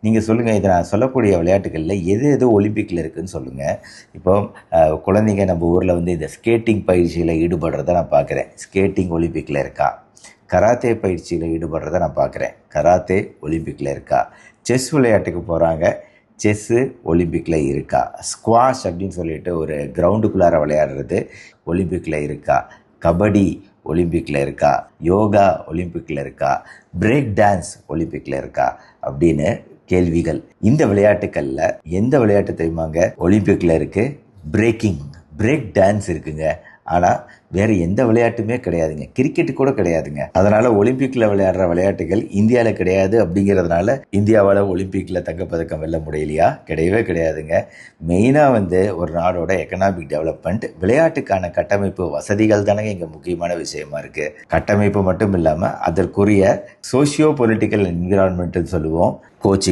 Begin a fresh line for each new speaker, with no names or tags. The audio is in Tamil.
நீங்கள் சொல்லுங்கள், இதை நான் சொல்லக்கூடிய விளையாட்டுகளில் எது எது ஒலிம்பிக்கில் இருக்குதுன்னு சொல்லுங்கள். இப்போ குழந்தைங்க நம்ம ஊரில் வந்து இந்த ஸ்கேட்டிங் பயிற்சியில் ஈடுபடுறத நான் பார்க்குறேன். ஸ்கேட்டிங் ஒலிம்பிக்கில் இருக்கா? கராத்தே பயிற்சியில் ஈடுபடுறத நான் பார்க்குறேன். கராத்தே ஒலிம்பிக்கில் இருக்கா? செஸ் விளையாட்டுக்கு போகிறாங்க. செஸ்ஸு ஒலிம்பிக்கில் இருக்கா? ஸ்குவாஷ் அப்படின்னு சொல்லிட்டு ஒரு கிரவுண்டுக்குள்ளார விளையாடுறது ஒலிம்பிக்கில் இருக்கா? கபடி ஒலிம்பிக்கில் இருக்கா? யோகா ஒலிம்பிக்கில் இருக்கா? பிரேக் டான்ஸ் ஒலிம்பிக்கில் இருக்கா? அப்படின்னு கேள்விகள். இந்த விளையாட்டுக்களில் எந்த விளையாட்டு தெரியுமாங்க ஒலிம்பிக்கில் இருக்குது? பிரேக் டான்ஸ் இருக்குங்க. ஆனால் வேறு எந்த விளையாட்டுமே கிடையாதுங்க. கிரிக்கெட்டு கூட கிடையாதுங்க. அதனால் ஒலிம்பிக்கில் விளையாடுற விளையாட்டுகள் இந்தியாவில் கிடையாது. அப்படிங்கிறதுனால இந்தியாவால் ஒலிம்பிக்கில் தங்கப்பதக்கம் வெல்ல முடியலையா? கிடையவே கிடையாதுங்க. மெயினாக வந்து ஒரு நாடோட எக்கனாமிக் டெவலப்மெண்ட், விளையாட்டுக்கான கட்டமைப்பு வசதிகள் தானே இங்கே முக்கியமான விஷயமா இருக்குது. கட்டமைப்பு மட்டும் இல்லாமல் அதற்குரிய சோஷியோ பொலிட்டிக்கல் என்விரான்மெண்ட்டுன்னு சொல்லுவோம், கோச்சிங்